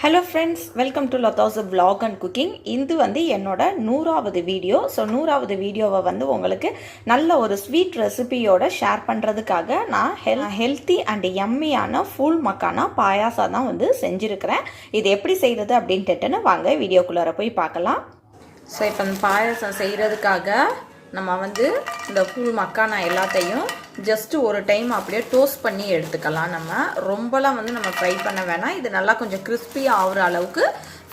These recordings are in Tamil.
Hello friends, welcome to Latha's vlog and cooking. இது வந்து என்னோட 100வது வீடியோ. ஸோ 100வது வீடியோவை வந்து உங்களுக்கு நல்ல ஒரு ஸ்வீட் ரெசிபியோட ஷேர் பண்ணுறதுக்காக நான் ஹெல்த்தி அண்ட் யம்மியான ஃபூல் மக்கானா பாயாசம் தான் வந்து செஞ்சுருக்கிறேன். இது எப்படி செய்கிறது அப்படின்ட்டுன்னு வாங்க வீடியோக்குள்ளார போய் பார்க்கலாம். ஸோ இப்போ இந்த பாயாசம் செய்கிறதுக்காக நம்ம வந்து இந்த ஃபூல் மக்கானா எல்லாத்தையும் ஜஸ்ட்டு ஒரு டைம் அப்படியே டோஸ்ட் பண்ணி எடுத்துக்கலாம். நம்ம ரொம்பலாம் வந்து நம்ம ஃப்ரை பண்ண வேணாம். இது நல்லா கொஞ்சம் கிறிஸ்பியாக ஆகிற அளவுக்கு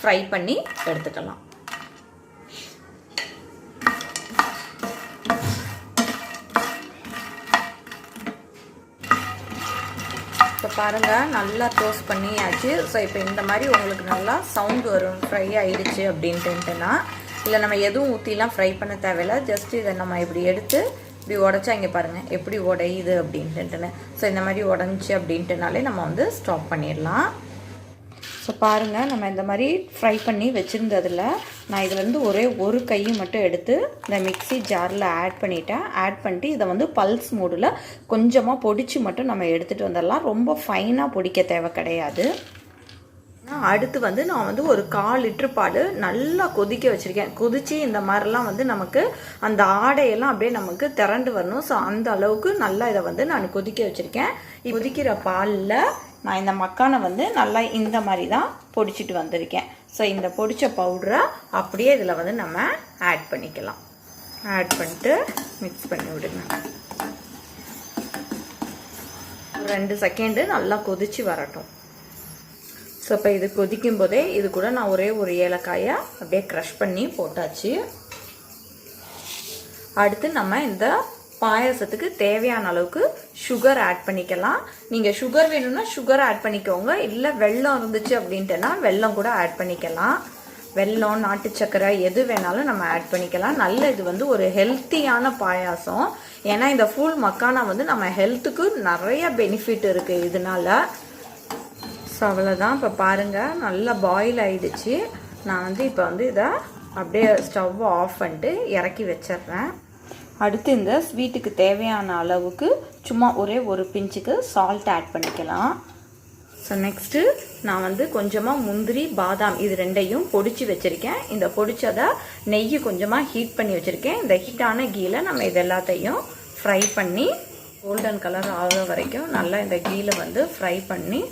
ஃப்ரை பண்ணி எடுத்துக்கலாம். இப்போ பாருங்கள், நல்லா டோஸ்ட் பண்ணியாச்சு. ஸோ இப்போ இந்த மாதிரி உங்களுக்கு நல்லா சவுண்டு வரும் ஃப்ரை ஆகிடுச்சு அப்படின்ட்டுனா. இல்லை நம்ம எதுவும் ஊற்றிலாம் ஃப்ரை பண்ண தேவையில்லை. ஜஸ்ட்டு இதை நம்ம இப்படி எடுத்து இப்படி உடச்சா இங்கே பாருங்கள் எப்படி உடையுது அப்படின்ட்டுன்னு. ஸோ இந்த மாதிரி உடஞ்சி அப்படின்ட்டுனாலே நம்ம வந்து ஸ்டாப் பண்ணிடலாம். ஸோ பாருங்கள், நம்ம இந்த மாதிரி ஃப்ரை பண்ணி வச்சுருந்ததில் நான் இதில் வந்து ஒரே ஒரு கையை மட்டும் எடுத்து இந்த மிக்ஸி ஜாரில் ஆட் பண்ணிட்டேன். ஆட் பண்ணிட்டு இதை வந்து பல்ஸ் மூடில் கொஞ்சமாக பொடிச்சு மட்டும் நம்ம எடுத்துகிட்டு வந்துடலாம். ரொம்ப ஃபைனாக பொடிக்க தேவை கிடையாது. அடுத்து வந்து நான் வந்து ஒரு 1/4 லிட்டர் பால் நல்லா கொதிக்க வச்சுருக்கேன். கொதித்து இந்த மாதிரிலாம் வந்து நமக்கு அந்த ஆடையெல்லாம் அப்படியே நமக்கு திரண்டு வரணும். ஸோ அந்த அளவுக்கு நல்லா இதை வந்து நான் கொதிக்க வச்சுருக்கேன். கொதிக்கிற பாலில் நான் இந்த மக்கானை வந்து நல்லா இந்த மாதிரி தான் பொடிச்சிட்டு வந்திருக்கேன். ஸோ இந்த பொடிச்ச பவுடரை அப்படியே இதில் வந்து நம்ம ஆட் பண்ணிக்கலாம். ஆட் பண்ணிட்டு மிக்ஸ் பண்ணி விடுங்க. 2 செகண்டு நல்லா கொதித்து வரட்டும். ஸோ இப்போ இது கொதிக்கும் போதே இது கூட நான் ஒரே ஒரு ஏலக்காயை அப்படியே க்ரஷ் பண்ணி போட்டாச்சு. அடுத்து நம்ம இந்த பாயாசத்துக்கு தேவையான அளவுக்கு சுகர் ஆட் பண்ணிக்கலாம். நீங்கள் சுகர் வேணும்னா சுகர் ஆட் பண்ணிக்கோங்க. இல்லை வெல்லம் இருந்துச்சு அப்படின்ட்டுனா வெல்லம் கூட ஆட் பண்ணிக்கலாம். வெல்லம், நாட்டு சக்கரை எது வேணாலும் நம்ம ஆட் பண்ணிக்கலாம். நல்ல இது வந்து ஒரு ஹெல்த்தியான பாயாசம். ஏன்னா இந்த ஃபூல் மக்கானா வந்து நம்ம ஹெல்த்துக்கு நிறைய பெனிஃபிட் இருக்குது இதனால. ஸோ அவ்வளோதான். இப்போ பாருங்கள், நல்லா பாயில் ஆகிடுச்சு. நான் வந்து இப்போ வந்து இதை அப்படியே ஸ்டவ்வை ஆஃப் பண்ணிட்டு இறக்கி வச்சிட்றேன். அடுத்து இந்த ஸ்வீட்டுக்கு தேவையான அளவுக்கு சும்மா ஒரே ஒரு பிஞ்சுக்கு சால்ட் ஆட் பண்ணிக்கலாம். ஸோ நெக்ஸ்ட்டு நான் வந்து கொஞ்சமாக முந்திரி, பாதாம் இது ரெண்டையும் பொடிச்சு வச்சுருக்கேன். இந்த பொடிச்சதை நெய் கொஞ்சமாக ஹீட் பண்ணி வச்சுருக்கேன். இந்த ஹீட்டான கீயில் நம்ம இது எல்லாத்தையும் ஃப்ரை பண்ணி கோல்டன் கலர் ஆகிற வரைக்கும் நல்லா இந்த கீயில் வந்து ஃப்ரை பண்ணி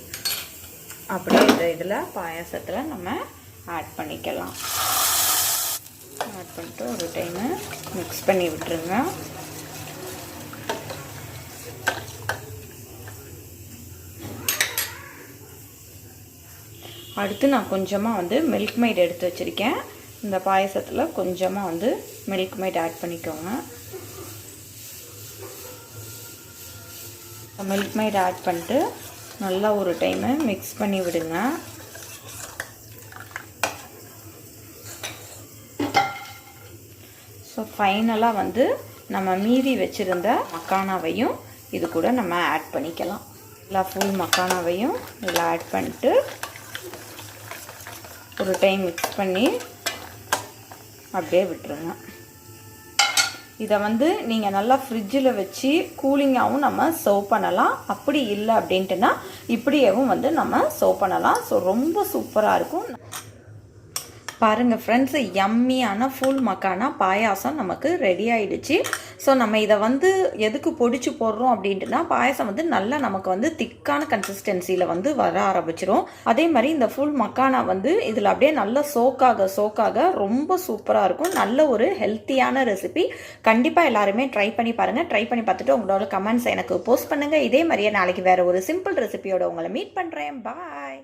அப்படியே இதில் பாயாசத்தில் நம்ம ஆட் பண்ணிக்கலாம். ஆட் பண்ணிட்டு ஒரு டைமு மிக்ஸ் பண்ணி விட்டுருங்க. அடுத்து நான் கொஞ்சமாக வந்து மில்க் மைட் எடுத்து வச்சுருக்கேன். இந்த பாயாசத்தில் கொஞ்சமாக வந்து மில்க் மைட் ஆட் பண்ணிக்கோங்க. மில்க் மைட் ஆட் பண்ணிட்டு நல்லா ஒரு டைமு மிக்ஸ் பண்ணி விடுங்க. ஸோ ஃபைனலாக வந்து நம்ம மீதி வச்சுருந்த மக்கானாவையும் இது கூட நம்ம ஆட் பண்ணிக்கலாம். எல்லா ஃபுல் மக்கானாவையும் இதில் ஆட் பண்ணிட்டு ஒரு டைம் மிக்ஸ் பண்ணி அப்படியே விட்டுருங்க. இதை வந்து நீங்கள் நல்லா ஃப்ரிட்ஜில் வச்சு கூலிங்காகவும் நம்ம சர்வ் பண்ணலாம். அப்படி இல்லை அப்படின்ட்டுனா இப்படியேவும் வந்து நம்ம சர்வ் பண்ணலாம். ஸோ ரொம்ப சூப்பராக இருக்கும். பாருங்கள் ஃப்ரெண்ட்ஸ், யம்மியான ஃபூல் மக்கானா பாயாசம் நமக்கு ரெடி ஆகிடுச்சு. ஸோ நம்ம இதை வந்து எதுக்கு பொடிச்சு போடுறோம் அப்படின்ட்டுனா பாயாசம் வந்து நல்லா நமக்கு வந்து திக்கான கன்சிஸ்டன்சியில் வந்து வர ஆரம்பிச்சிரும். அதே மாதிரி இந்த ஃபுல் மக்கானா வந்து இதில் அப்படியே நல்லா சோக்காக ரொம்ப சூப்பராக இருக்கும். நல்ல ஒரு ஹெல்த்தியான ரெசிபி. கண்டிப்பாக எல்லாருமே ட்ரை பண்ணி பாருங்கள். ட்ரை பண்ணி பார்த்துட்டு உங்களோட கமெண்ட்ஸ் எனக்கு போஸ்ட் பண்ணுங்கள். இதே மாதிரியே நாளைக்கு வேறு ஒரு சிம்பிள் ரெசிபியோட உங்களை மீட் பண்ணுறேன். பாய்.